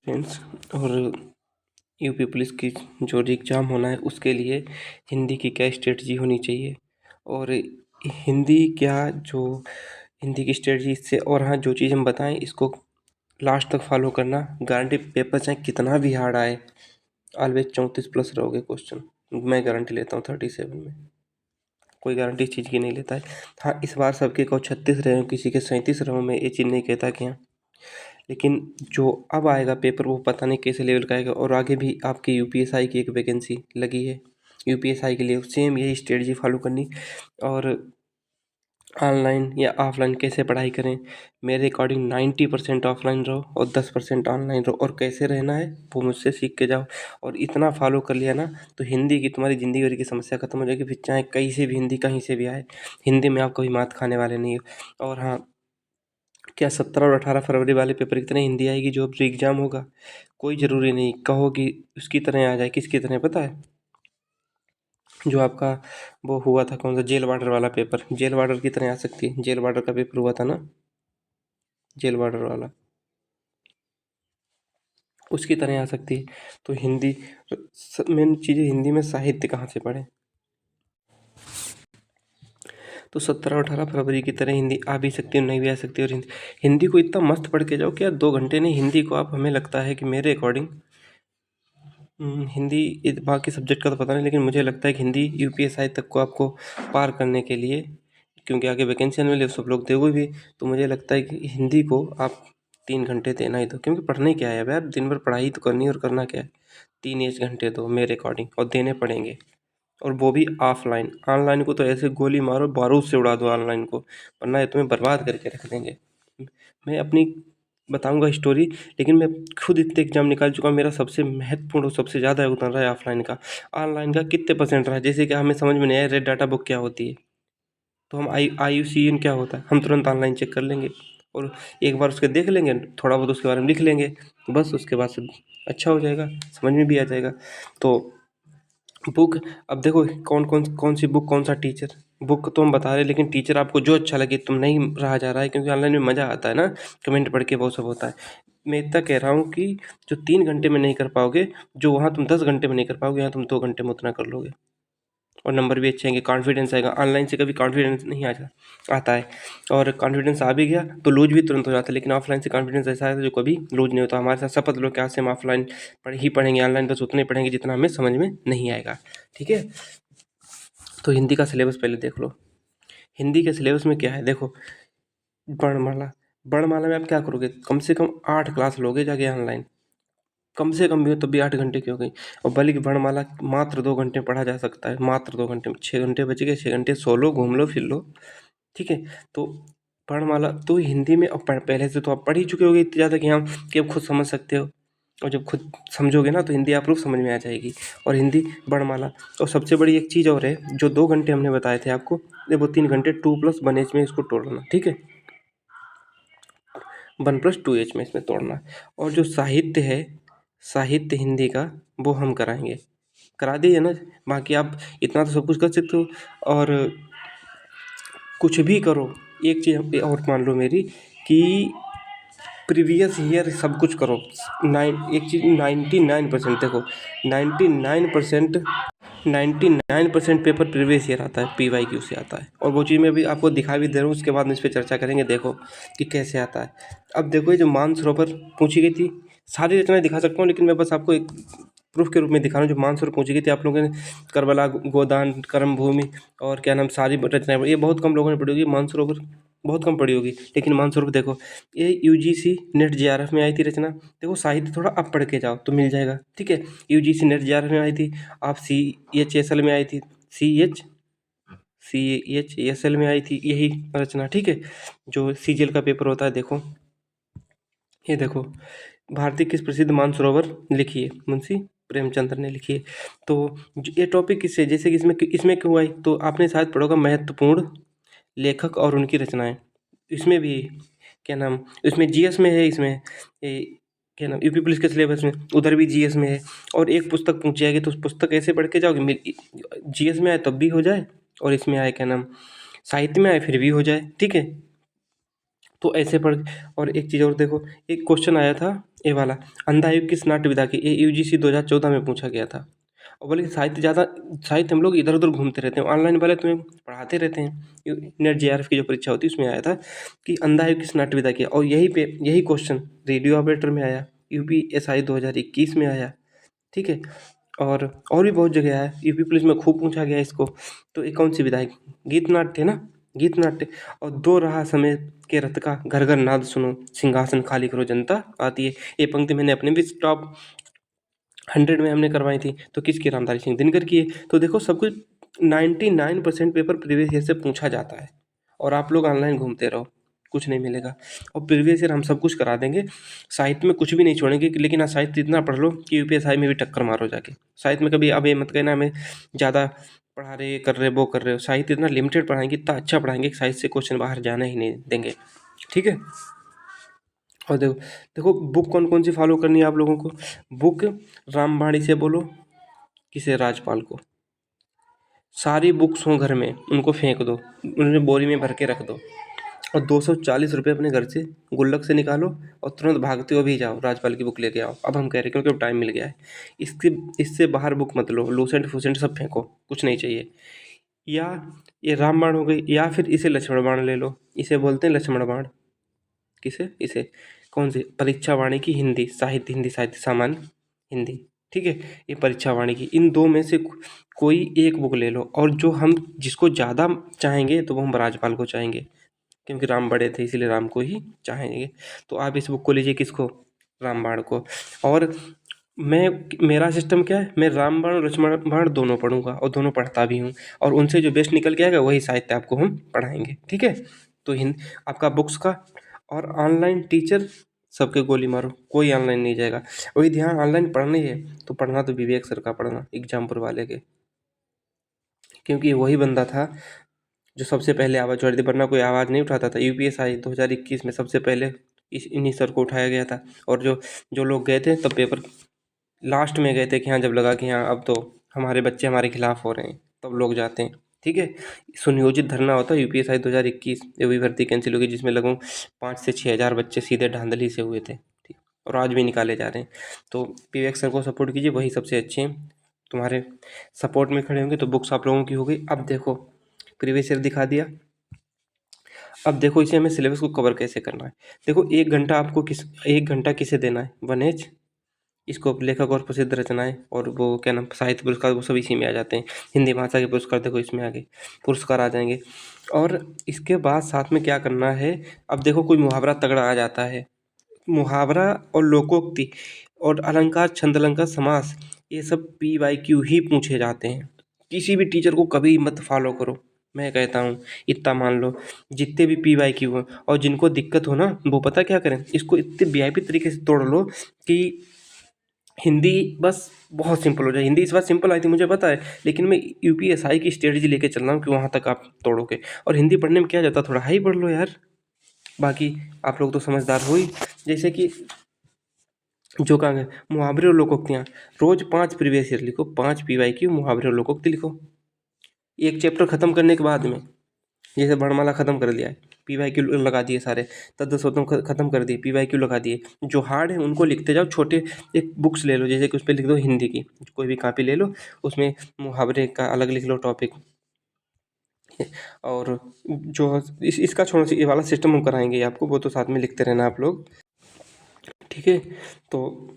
Friends, और UP police की जो एग्ज़ाम होना है उसके लिए हिंदी की क्या स्ट्रेटजी होनी चाहिए, और हिंदी क्या जो हिंदी की स्ट्रेटजी इससे, और हाँ, जो चीज़ हम बताएं इसको लास्ट तक फॉलो करना। गारंटी पेपर चाहे कितना भी हार्ड आए, ऑलवेज 34+ रहोगे क्वेश्चन। मैं गारंटी लेता हूँ 37 में। कोई गारंटी इस चीज़ की नहीं लेता है। हाँ, इस बार सबके को 36 रहे हों, किसी के 37 रहे हों, मैं ये चीज़ नहीं कहता कि हाँ, लेकिन जो अब आएगा पेपर वो पता नहीं कैसे लेवल का आएगा। और आगे भी आपकी यूपीएसआई की एक वैकेंसी लगी है, यूपीएसआई के लिए सेम यही स्ट्रेटजी फॉलो करनी। और ऑनलाइन या ऑफलाइन कैसे पढ़ाई करें, मेरे अकॉर्डिंग 90% ऑफलाइन रहो और 10% ऑनलाइन रहो। और कैसे रहना है वो मुझसे सीख के जाओ, और इतना फॉलो कर लिया ना तो हिंदी की तुम्हारी ज़िंदगी भर की समस्या खत्म हो जाएगी। फिर चाहे कहीं से भी हिंदी कहीं से भी आए, हिंदी में आप कभी मात खाने वाले नहीं हो। और हाँ, क्या 17 और 18 फरवरी वाले पेपर की तरह हिंदी आएगी जो अब जो एग्ज़ाम होगा? कोई ज़रूरी नहीं कहो कि उसकी तरह आ जाए। किसकी तरह पता है? जो आपका वो हुआ था, कौन सा, जेल वार्डर वाला पेपर, जेल वार्डर की तरह आ सकती है। जेल वार्डर का पेपर हुआ था ना, जेल वार्डर वाला, उसकी तरह आ सकती है। तो हिंदी, मेन चीज़ है हिंदी में साहित्य कहाँ से पढ़ें। तो 17 और 18 फरवरी की तरह हिंदी आ भी सकती है, नहीं भी आ सकती। और हिंदी को इतना मस्त पढ़ के जाओ कि यार 2 घंटे नहीं, हिंदी को आप, हमें लगता है कि मेरे अकॉर्डिंग हिंदी, बाकी सब्जेक्ट का तो पता नहीं, लेकिन मुझे लगता है कि हिंदी यूपीएसआई तक को आपको पार करने के लिए, क्योंकि आगे वैकेंसी आने वाली है, सब लोग दोगे भी, तो मुझे लगता है कि हिंदी को आप 3 घंटे देना ही दो। क्योंकि पढ़ने क्या है अब यार, दिन भर पढ़ाई तो करनी है, और करना क्या है, 3 घंटे दो मेरे अकॉर्डिंग, और देने पड़ेंगे। और वो भी ऑफलाइन। ऑनलाइन को तो ऐसे गोली मारो, बारूद से उड़ा दो ऑनलाइन को, वरना ये तुम्हें बर्बाद करके रख देंगे। मैं अपनी बताऊंगा स्टोरी, लेकिन मैं खुद इतने एग्जाम निकाल चुका हूँ। मेरा सबसे महत्वपूर्ण और सबसे ज़्यादा योगदान रहा है ऑफलाइन का। ऑनलाइन का कितने परसेंट रहा है, जैसे कि हमें समझ में नहीं आया रेड डाटा बुक क्या होती है, तो हम IUCN क्या होता है, हम तुरंत ऑनलाइन चेक कर लेंगे, और एक बार उसके देख लेंगे, थोड़ा बहुत उसके बारे में लिख लेंगे, बस उसके बाद सब अच्छा हो जाएगा, समझ में भी आ जाएगा। तो बुक, अब देखो कौन सी बुक, कौन सा टीचर, बुक तो हम बता रहे हैं, लेकिन टीचर आपको जो अच्छा लगे, तुम नहीं रहा जा रहा है, क्योंकि ऑनलाइन में मज़ा आता है ना, कमेंट पढ़ के वो सब होता है। मैं इतना कह रहा हूँ कि जो 3 घंटे में नहीं कर पाओगे, जो वहाँ तुम 10 घंटे में नहीं कर पाओगे, यहाँ तुम 2 घंटे में उतना कर लोगे, और नंबर भी अच्छे आएंगे, कॉन्फिडेंस आएगा। ऑनलाइन से कभी कॉन्फिडेंस नहीं आता है, और कॉन्फिडेंस आ भी गया तो लूज भी तुरंत हो जाता है। लेकिन ऑफलाइन से कॉन्फिडेंस ऐसा है जो कभी लूज नहीं होता। हमारे साथ शपथ लो कि आज से हम ऑफलाइन पढ़ेंगे, ऑनलाइन बस उतने पढ़ेंगे जितना हमें समझ में नहीं आएगा। ठीक है, तो हिंदी का सिलेबस पहले देख लो। हिंदी के सिलेबस में क्या है देखो, वर्णमाला, वर्णमाला में आप क्या करोगे, कम से कम 8 क्लास लोगे जाके ऑनलाइन, कम से कम भी हो तो भी 8 घंटे की हो गई। और बल्कि वर्णमाला मात्र 2 घंटे में पढ़ा जा सकता है, मात्र 2 घंटे में। 6 घंटे बच गए, 6 घंटे सो लो, घूम लो, फिर लो। ठीक है, तो वर्णमाला तो हिंदी में, अब पहले से तो आप पढ़ ही चुके होगे इतनी ज़्यादा कि हाँ, कि अब खुद समझ सकते हो। और जब खुद समझोगे ना तो हिंदी आप लोग समझ में आ जाएगी, और हिंदी वर्णमाला। और सबसे बड़ी एक चीज़ और है, जो 2 घंटे हमने बताए थे आपको, ये वो 3 घंटे 2+1H में इसको तोड़ना। ठीक है, 1+2H में इसमें तोड़ना। और जो साहित्य है, साहित्य हिंदी का, वो हम कराएंगे, करा दिए ना। बाकी आप इतना तो सब कुछ कर सकते हो, और कुछ भी करो, एक चीज़ और मान लो मेरी, कि प्रीवियस ईयर सब कुछ करो। एक चीज़ 99% देखो, 99% 99% पेपर प्रीवियस ईयर आता है, PYQ से आता है। और वो चीज़ मैं अभी आपको दिखा भी दे रहा हूँ, उसके बाद में इस पर चर्चा करेंगे, देखो कि कैसे आता है। अब देखो, ये जो मानसरोवर पूछी गई थी, सारी रचनाएं दिखा सकता हूँ, लेकिन मैं बस आपको एक प्रूफ के रूप में दिखा रहा हूँ। जो मानसरोवर पूछी गई थी, आप लोगों ने करबला, गोदान, कर्म भूमि, और क्या नाम, सारी रचनाएं, ये बहुत कम लोगों ने पढ़ी होगी। मानसरोवर बहुत कम पढ़ी होगी, लेकिन मानसरोवर देखो, ये UGC नेट JRF में आई थी रचना। देखो, साहित्य थोड़ा अब पढ़ के जाओ तो मिल जाएगा। ठीक है, UGC नेट JRF में आई थी, आप CHSL में आई थी, CHSL में आई थी यही रचना। ठीक है, जो CGL का पेपर होता है, देखो ये देखो, भारतीय किस प्रसिद्ध मानसरोवर लिखी है, मुंशी प्रेमचंद्र ने लिखी है। तो ये टॉपिक किससे, जैसे कि इसमें क्यों आई, तो आपने शायद पढ़ोगा महत्वपूर्ण लेखक और उनकी रचनाएं। इसमें भी क्या नाम, इसमें GS में है, इसमें क्या नाम, यूपी पुलिस के सिलेबस में, उधर भी GS में है। और एक पुस्तक पूछ जाएगी तो उस पुस्तक ऐसे पढ़ के जाओगे, GS में आए तब भी हो जाए, और इसमें आए क्या नाम, साहित्य में आए फिर भी हो जाए। ठीक है, तो ऐसे पढ़। और एक चीज़ और देखो, एक क्वेश्चन आया था ये वाला, अंधा युग किस नाट्य विधा की, ये यूजीसी 2014 में पूछा गया था। और बोले साहित्य हम लोग इधर उधर घूमते रहते हैं, ऑनलाइन वाले तुम्हें पढ़ाते रहते हैं। नेट जेआरएफ की जो परीक्षा होती है उसमें आया था कि अंधा युग किस नाट्य विधा की, और यही क्वेश्चन रेडियो ऑपरेटर में आया, यूपीएसआई 2021 में आया। ठीक है, और भी बहुत जगह आया, यूपी पुलिस में खूब पूछा गया इसको। तो ये कौन सी विधा है? गीत नाट्य ना, गीत नाट्य। और दो रहा समय के रथ का, घर घर नाद सुनो, सिंहासन खाली करो जनता आती है। ये पंक्ति मैंने अपने भी टॉप 100 में हमने करवाई थी। तो किसकी? रामधारी सिंह दिनकर की है। तो देखो सब कुछ 99% पेपर प्रीवियस ईयर से पूछा जाता है, और आप लोग ऑनलाइन घूमते रहो, कुछ नहीं मिलेगा। और प्रीवियस ईयर हम सब कुछ करा देंगे, साहित्य में कुछ भी नहीं छोड़ेंगे। लेकिन हाँ, साहित्य इतना पढ़ लो कि यूपीएसआई में भी टक्कर मारो जाके। साहित्य में कभी अब ये मत कहना हमें ज़्यादा पढ़ा रहे, कर रहे, वो कर रहे हो। साहित्य इतना लिमिटेड पढ़ाएंगे, इतना अच्छा पढ़ाएंगे कि साहित्य से क्वेश्चन बाहर जाना ही नहीं देंगे। ठीक है। और देखो देखो बुक कौन कौन सी फॉलो करनी है आप लोगों को। बुक रामबाणी से बोलो, किसे? राजपाल को। सारी बुक्स हों घर में, उनको फेंक दो, उन्हें बोरी में भर के रख दो, और 240 रुपये अपने घर से गुल्लक से निकालो, और तुरंत भागते हुए भी जाओ राजपाल की बुक लेके आओ। अब हम कह रहे हैं क्योंकि अब टाइम मिल गया है। इससे बाहर बुक मत लो, लूसेंट फूसेंट सब फेंको, कुछ नहीं चाहिए। या ये रामबाण हो गई, या फिर इसे लक्ष्मण बाण ले लो, इसे बोलते हैं लक्ष्मण बाण। किसे? इसे। कौन सी? परीक्षा वाणी की हिंदी साहित्य सामान्य हिंदी। ठीक है, ये परीक्षा वाणी की, इन दो में से कोई एक बुक ले लो। और जो हम जिसको ज़्यादा चाहेंगे तो वो हम राजपाल को चाहेंगे, क्योंकि राम बड़े थे इसीलिए राम को ही चाहेंगे। तो आप इस बुक को लीजिए, किसको? रामबाण को। और मेरा सिस्टम क्या है, मैं रामबाण और लक्ष्मण बाण दोनों पढ़ूंगा, और दोनों पढ़ता भी हूँ। और उनसे जो बेस्ट निकल के आएगा वही साहित्य आपको हम पढ़ाएंगे। ठीक है। तो आपका बुक्स का और ऑनलाइन टीचर सबके गोली मारो, कोई ऑनलाइन नहीं जाएगा। वही ध्यान, ऑनलाइन पढ़ना ही है तो पढ़ना तो विवेक सर का पढ़ना, एग्जामपुर वाले के, क्योंकि वही बंदा था जो सबसे पहले आवाज़ उठाई थी, वरना कोई आवाज़ नहीं उठाता था। यूपीएसआई 2021 में सबसे पहले इन्हीं सर को उठाया गया था। और जो जो लोग गए थे तब पेपर लास्ट में गए थे कि हाँ, जब लगा कि हाँ अब तो हमारे बच्चे हमारे खिलाफ हो रहे हैं, तब लोग जाते हैं। ठीक है। सुनियोजित धरना होता है यूपीएसआई 2021, ये भी भर्ती कैंसिल होगी, जिसमें लगभग 5 से 6 हज़ार बच्चे सीधे धांधली से हुए थे। ठीक, और आज भी निकाले जा रहे हैं। तो विवेक सर को सपोर्ट कीजिए, वही सबसे अच्छे हैं, तुम्हारे सपोर्ट में खड़े होंगे। तो बुक्स आप लोगों की हो गई। अब देखो प्रीवियस ईयर दिखा दिया, अब देखो इसे हमें सिलेबस को कवर कैसे करना है। देखो 1 घंटा आपको 1 घंटा किसे देना है? 1H, इसको लेखक और प्रसिद्ध रचनाएं, और वो क्या नाम, साहित्य पुरस्कार, वो सब इसी में आ जाते हैं। हिंदी भाषा के पुरस्कार देखो इसमें आगे पुरस्कार आ जाएंगे। और इसके बाद साथ में क्या करना है, अब देखो कोई मुहावरा तगड़ा आ जाता है, मुहावरा और लोकोक्ति और अलंकार, छंद अलंकार, समास, ये सब PYQ ही पूछे जाते हैं। किसी भी टीचर को कभी मत फॉलो करो, मैं कहता हूँ इतना मान लो। जितने भी PYQ हो, और जिनको दिक्कत हो ना, वो पता क्या करें, इसको इतने VIP तरीके से तोड़ लो कि हिंदी बस बहुत सिंपल हो जाए। हिंदी इस बार सिंपल आई थी मुझे पता है, लेकिन मैं यूपीएसआई की स्ट्रेटजी लेके चल रहा हूँ कि वहाँ तक आप तोड़ोगे। और हिंदी पढ़ने में क्या जाता, थोड़ा हाई पढ़ लो यार, बाकी आप लोग तो समझदार हो ही। जैसे कि जो कहा गया, मुहावरे और लोकोक्तियाँ, रोज 5 प्रीवियस ईयर लिखो, 5 PYQ मुहावरे और लोकोक्ति लिखो। एक चैप्टर खत्म करने के बाद में, जैसे वर्णमाला खत्म कर दिया है, PYQ लगा दिए सारे, तत्समोत्तम खत्म कर दिए, PYQ लगा दिए। जो हार्ड है उनको लिखते जाओ। छोटे एक बुक्स ले लो, जैसे कि उस पर लिख दो हिंदी की, कोई भी कॉपी ले लो, उसमें मुहावरे का अलग लिख लो टॉपिक। और जो इसका छोड़ो, ये वाला सिस्टम हम कराएंगे आपको, वो तो साथ में लिखते रहना आप लोग। ठीक है। तो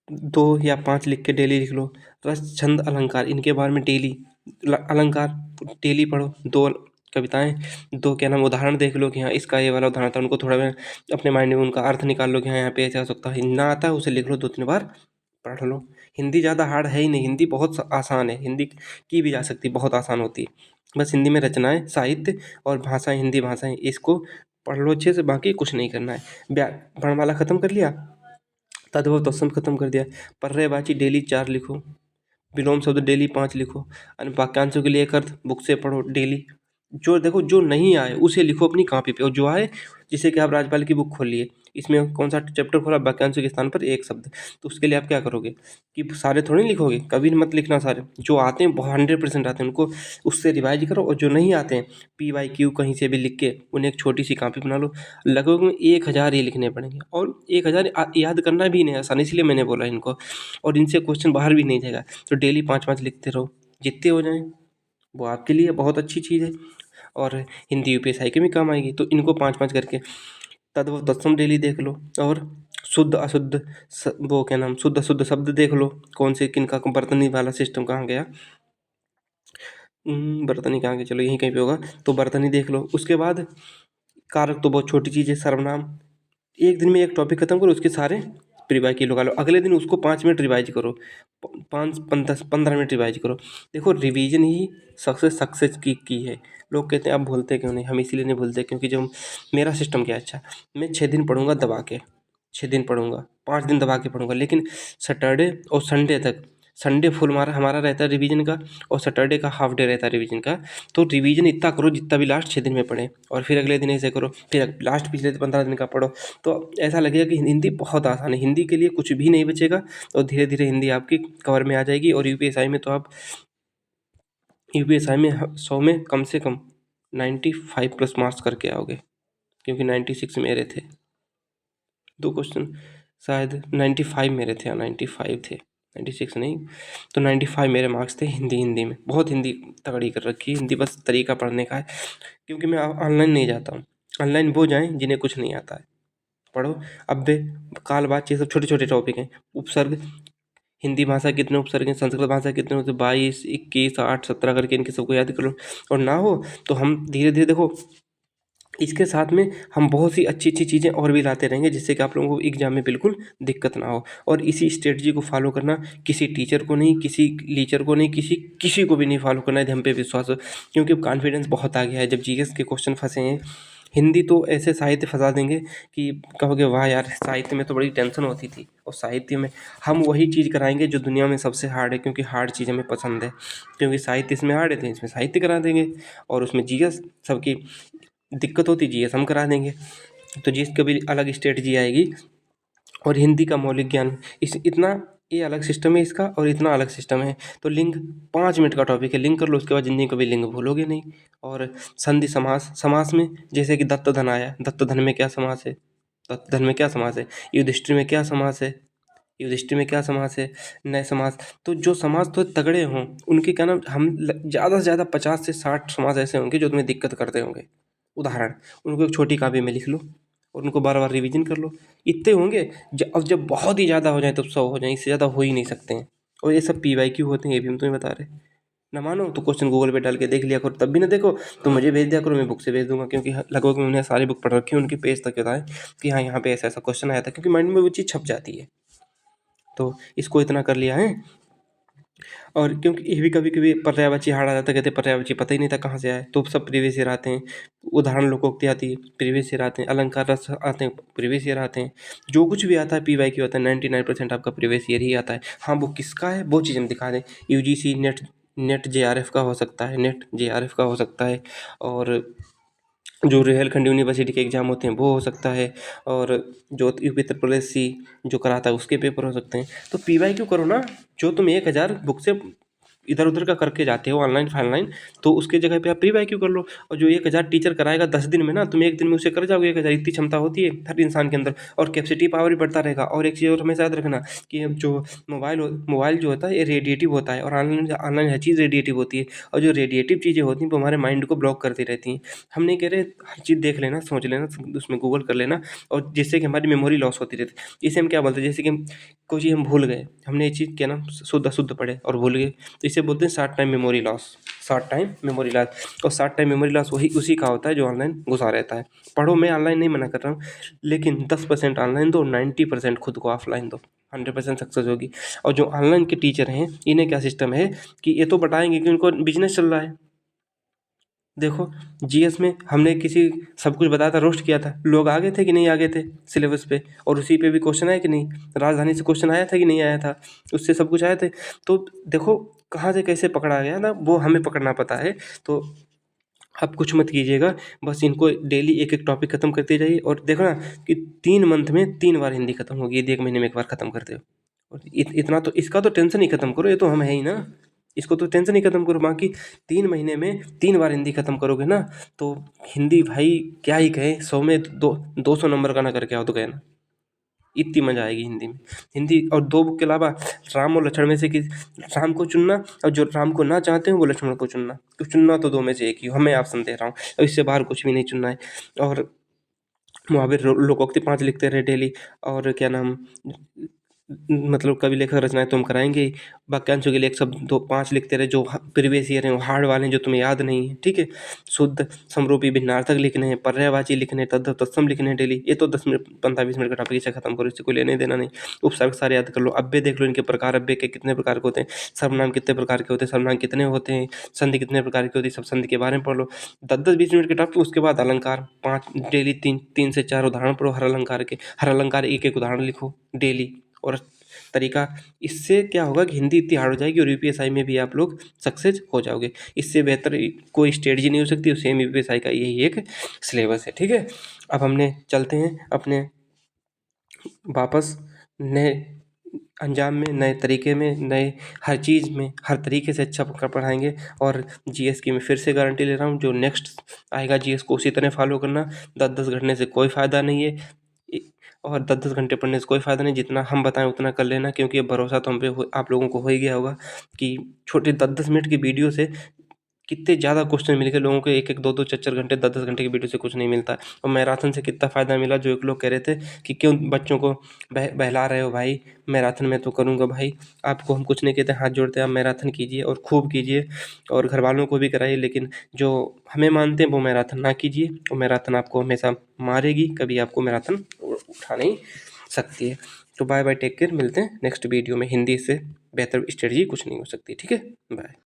2 या 5 लिख के डेली लिख लो। रस, छंद, अलंकार, इनके बारे में डेली, अलंकार डेली पढ़ो। 2 कविताएं, 2 क्या नाम उदाहरण देख लो कि हाँ इसका ये वाला उदाहरण था, उनको थोड़ा अपने माइंड में उनका अर्थ निकाल लो कि हाँ यहाँ पे ऐसा हो सकता है। ना आता है उसे लिख लो, 2-3 बार पढ़ लो। हिंदी ज़्यादा हार्ड है ही नहीं, हिंदी बहुत आसान है, हिंदी की भी जा सकती है, बहुत आसान होती है। बस हिंदी में रचनाएं, साहित्य और भाषाएं, हिंदी भाषाएं, इसको पढ़ लो अच्छे से, बाकी कुछ नहीं करना है। वर्णमाला खत्म कर लिया, तद्भव तत्सम खत्म कर दिया। पर्यायवाची डेली 4 लिखो, विलोम शब्द डेली 5 लिखो, अन्य वाक्यांशों के लिए एक अर्थ बुक से पढ़ो डेली। जो देखो जो नहीं आए उसे लिखो अपनी कॉपी पे, और जो आए, जैसे कि आप राजपाल की बुक खोल लिए, इसमें कौन सा चैप्टर खोला, वाक्यांशों के स्थान पर एक शब्द। तो उसके लिए आप क्या करोगे कि सारे थोड़ी लिखोगे, कभी मत लिखना सारे, जो आते हैं 100% आते हैं उनको उससे रिवाइज करो, और जो नहीं आते हैं PYQ कहीं से भी लिख के उन्हें एक छोटी सी कॉपी बना लो। लगभग में 1000 ये लिखने पड़ेंगे, और 1000 याद करना भी नहीं आसान, इसलिए मैंने बोला इनको। और इनसे क्वेश्चन बाहर भी नहीं जाएगा, तो डेली 5-5 लिखते रहो, जितने हो जाएं वो आपके लिए बहुत अच्छी चीज़ है। और हिंदी UPSI के भी काम आएगी, तो इनको 5-5 करके तद्भव तत्सम डेली देख लो। और शुद्ध अशुद्ध वो क्या नाम, शुद्ध अशुद्ध शब्द देख लो, कौन से किनका बर्तनी वाला सिस्टम कहाँ गया, बर्तनी कहाँ गया, चलो यहीं कहीं पे होगा, तो बर्तनी देख लो। उसके बाद कारक तो बहुत छोटी चीज़ है, सर्वनाम। एक दिन में एक टॉपिक खत्म करो, उसके सारे रिवाइज की लगा लो, अगले दिन उसको 5 मिनट रिवाइज करो, 5-10-15 मिनट रिवाइज करो। देखो रिवीजन ही सक्सेस की है। लोग कहते हैं आप भूलते क्यों नहीं, हम इसीलिए नहीं भूलते क्योंकि जो मेरा सिस्टम क्या अच्छा, मैं 6 दिन पढ़ूंगा दबा के, 6 दिन पढ़ूंगा, 5 दिन दबा के पढ़ूंगा, लेकिन सैटरडे और संडे तक, संडे फुल हमारा रहता है रिवीजन का, और सैटरडे का हाफ डे रहता है रिवीजन का। तो रिवीजन इतना करो जितना भी लास्ट 6 दिन में पढ़े, और फिर अगले दिन ऐसे करो, फिर लास्ट पिछले 15 दिन का पढ़ो। तो ऐसा लगेगा कि हिंदी बहुत आसान है, हिंदी के लिए कुछ भी नहीं बचेगा, और धीरे धीरे हिंदी आपकी कवर में आ जाएगी। और UPSI में तो आप UPSI में 100 में कम से कम 95 प्लस मार्क्स करके आओगे, क्योंकि 96 मेरे थे, 2 क्वेश्चन शायद 95 मेरे थे, 95 थे, 96 नहीं, तो 95 मेरे मार्क्स थे हिंदी में। बहुत हिंदी तगड़ी कर रखी है, हिंदी बस तरीका पढ़ने का है, क्योंकि मैं ऑनलाइन नहीं जाता हूँ। ऑनलाइन वो जाएँ जिन्हें कुछ नहीं आता है, पढ़ो। अव्यय, काल, वाच्य, ये सब छोटे छोटे टॉपिक हैं। उपसर्ग, हिंदी भाषा कितने उपसर्ग हैं, संस्कृत भाषा कितने होते हैं, 22, 21, 8, 17 करके इनके सबको याद कर लो। और ना हो तो हम धीरे धीरे देखो, इसके साथ में हम बहुत सी अच्छी अच्छी चीज़ें और भी लाते रहेंगे, जिससे कि आप लोगों को एग्जाम में बिल्कुल दिक्कत ना हो। और इसी स्ट्रेटजी को फॉलो करना, किसी टीचर को नहीं, किसी टीचर को नहीं, किसी को भी नहीं फॉलो करना है, हम पे विश्वास हो, क्योंकि अब कॉन्फिडेंस बहुत आ गया है। जब GS के क्वेश्चन फंसे हैं, हिंदी तो ऐसे साहित्य फंसा देंगे कि कहोगे वाह यार, साहित्य में तो बड़ी टेंशन होती थी, और साहित्य में हम वही चीज़ कराएंगे जो दुनिया में सबसे हार्ड है, क्योंकि हार्ड चीज़ हमें पसंद है। क्योंकि साहित्य इसमें हार्ड है, तो इसमें साहित्य करा देंगे, और उसमें GS सबकी दिक्कत होती, GS हम करा देंगे। तो GS की भी अलग स्ट्रेटजी आएगी। और हिंदी का मौलिक ज्ञान, इस इतना ये अलग सिस्टम है इसका, और इतना अलग सिस्टम है। तो लिंग 5 मिनट का टॉपिक है, लिंक कर लो, उसके बाद जिंदगी कभी लिंग भूलोगे नहीं। और संधि समास, समास में जैसे कि दत्त धन आया, दत्त धन में क्या समास है, दत्त धन में क्या समास है, युधिष्ठिर में क्या समास है, युधिष्ठिर में क्या समास है, नए समास। तो जो समास तो तगड़े हों उनके क्या नाम, हम ज़्यादा से ज़्यादा 50 से 60 समास ऐसे होंगे जो तुम्हें दिक्कत करते होंगे, उदाहरण, उनको एक छोटी कॉपी में लिख लो, और उनको बार बार रिवीजन कर लो। इतने होंगे, अब जब बहुत ही ज़्यादा हो जाए तब 100 हो जाए, इससे ज़्यादा हो ही नहीं सकते हैं। और ये सब PYQ होते हैं, ये भी हम तुम्हें बता रहे। ना मानो तो क्वेश्चन गूगल पे डाल के देख लिया करो, तब भी ना देखो तो मुझे भेज दिया करो, मैं बुक से भेज दूंगा, क्योंकि लगभग मैंने सारी बुक पढ़ रखी है, उनके पेज तक बताएं कि हाँ यहाँ पे ऐसा ऐसा क्वेश्चन आया था, क्योंकि माइंड में वो चीज़ छप जाती है। तो इसको इतना कर लिया है। और क्योंकि ये भी कभी कभी पर्यायवाची हार्ड आ जाता है, कहते पर्यायवाची पता ही नहीं था कहाँ से आए, तो सब प्रीवियस ईयर आते हैं। उदाहरण लोकोक्ति आती है, प्रीवियस ईयर आते हैं। अलंकार रस आते हैं, प्रीवियस ईयर आते हैं। जो कुछ भी आता है PYQ आता है, 99% आपका प्रीवियस ईयर ही आता है। हाँ, वो किसका है वो चीज़ हम दिखा दें। UGC नेट JRF का हो सकता है, नेट JRF का हो सकता है, और जो रुहेलखंड यूनिवर्सिटी के एग्ज़ाम होते हैं वो हो सकता है, और जो UP SSC जो कराता है उसके पेपर हो सकते हैं। तो PYQ करो ना, जो तुम 1000 बुक से इधर उधर का करके जाते हो ऑनलाइन फाइनलाइन, तो उसके जगह पे आप PYQ कर लो। और जो 1000 टीचर कराएगा 10 दिन में ना, तुम एक दिन में उसे कर जाओगे 1000, इतनी क्षमता होती है हर इंसान के अंदर, और कैपेसिटी पावर भी बढ़ता रहेगा। और एक चीज़ और हमेशा याद रखना कि जो मोबाइल जो होता है ये रेडिएटिव होता है, और ऑनलाइन ऑनलाइन हर चीज़ रेडिएटिव होती है, और जो रेडिएटिव चीज़ें होती हैं वो हमारे माइंड को ब्लॉक करती रहती हैं। हम नहीं कह रहे हर चीज़ देख लेना, सोच लेना, उसमें गूगल कर लेना, और जिससे कि हमारी मेमोरी लॉस होती रहती है। इसे हम क्या बोलते हैं, जैसे कि कोई चीज़ हम भूल गए, हमने ये चीज़ क्या ना शुद्ध अशुद्ध पढ़े और भूल गए, तो इसे बोलते हैं short time memory loss, short time memory loss. और शॉर्ट टाइम मेमोरी लॉस वही उसी का होता है जो ऑनलाइन घुसा रहता है। पढ़ो, मैं ऑनलाइन नहीं मना कर रहा हूँ, लेकिन 10% ऑनलाइन दो, 90% खुद को ऑफलाइन दो, 100% सक्सेस होगी। और जो ऑनलाइन के टीचर हैं इन्हें क्या सिस्टम है कि ये तो बताएंगे कि उनको बिजनेस चल रहा है। देखो GS में हमने किसी सब कुछ बताया था, रोस्ट किया था, लोग आगे थे कि नहीं आगे थे सिलेबस पे, और उसी पे भी क्वेश्चन आया कि नहीं, राजधानी से क्वेश्चन आया था कि नहीं आया था, उससे सब कुछ आए थे। तो देखो कहाँ से कैसे पकड़ा गया ना, वो हमें पकड़ना पता है। तो आप कुछ मत कीजिएगा, बस इनको डेली एक एक टॉपिक खत्म करते जाइए और देखो ना कि 3 मंथ में 3 बार हिंदी खत्म होगी, यदि 1 महीने में 1 बार खत्म करते हो। और इतना तो इसका तो टेंशन ही खत्म करो, ये तो हम है ही ना, इसको तो टेंशन ही खत्म करो। बाकी 3 महीने में 3 बार हिंदी खत्म करोगे ना, तो हिंदी भाई क्या ही कहें, 100 में 200 नंबर का ना करके आओ तो कहना, इतनी मजा आएगी हिंदी में। हिंदी और 2 बुक के अलावा राम और लक्ष्मण में से राम को चुनना, और जो राम को ना चाहते हो वो लक्ष्मण को चुनना, तो चुनना तो 2 में से एक ही हो, मैं ऑप्शन दे रहा हूँ, और इससे बाहर कुछ भी नहीं चुनना है। और महावीर लोकोक्ति 5 लिखते रहे डेली, और क्या नाम, मतलब कवि लेखक रचनाएं तो हम कराएंगे ही, वाक्यांशों के लिए 1 शब्द 2 5 लिखते रहे, जो प्रीवियस ईयर हैं वो हार्ड वाले हैं, जो तुम्हें याद नहीं है, ठीक है। शुद्ध समरूपी भिन्नार्थक लिखने हैं, पर्यायवाची लिखने हैं, तद्भव तत्सम लिखने हैं डेली। ये तो 10 मिनट 15-20 मिनट का टॉपिक, इसे खत्म करो, इससे कोई लेने देना नहीं। उपसर्ग सारे याद कर लो, अव्यय देख लो, इनके प्रकार अव्यय के कितने प्रकार के होते हैं, सर्वनाम कितने प्रकार के होते हैं, सर्वनाम कितने होते हैं, संधि कितने प्रकार की होती है, सब संधि के बारे में पढ़ लो। 10-10 20 मिनट के टॉपिक, उसके बाद अलंकार 5 डेली 3 से 4 उदाहरण पढ़ो हर अलंकार के, हर अलंकार एक एक उदाहरण लिखो डेली। और तरीका, इससे क्या होगा कि हिंदी इतनी हार्ड हो जाएगी और यूपीएसआई में भी आप लोग सक्सेस हो जाओगे। इससे बेहतर कोई स्ट्रेटजी नहीं हो सकती, सेम यूपीएसआई का यही एक सिलेबस है, ठीक है। अब हमने चलते हैं अपने वापस नए अंजाम में, नए तरीके में, नए हर चीज़ में, हर तरीके से अच्छा पढ़ाएंगे। और जीएस की मैं फिर से गारंटी ले रहा हूँ, जो नेक्स्ट आएगा जीएस को उसी तरह फॉलो करना। 10-10 घंटे से कोई फ़ायदा नहीं है, और 10-10 घंटे पढ़ने से कोई फ़ायदा नहीं, जितना हम बताएं उतना कर लेना, क्योंकि अब भरोसा तो हम पे आप लोगों को हो ही गया होगा कि छोटे 10-10 मिनट की वीडियो से कितने ज़्यादा क्वेश्चन मिल गए लोगों को, 1-1 2-2 4-4 घंटे 10-10 घंटे की वीडियो से कुछ नहीं मिलता। और मैराथन से कितना फ़ायदा मिला, जो एक लोग कह रहे थे कि क्यों बच्चों को बहला रहे हो भाई, मैराथन में तो करूँगा भाई। आपको हम कुछ नहीं कहते, हाथ जोड़ते हैं, आप मैराथन कीजिए और खूब कीजिए, और घर वालों को भी कराइए, लेकिन जो हमें मानते हैं वो मैराथन ना कीजिए, और मैराथन आपको हमेशा मारेगी, कभी आपको मैराथन उठा नहीं सकती है। तो बाय बाय, टेक केयर, मिलते हैं नेक्स्ट वीडियो में। हिंदी से बेहतर स्ट्रेटजी कुछ नहीं हो सकती, ठीक है, बाय।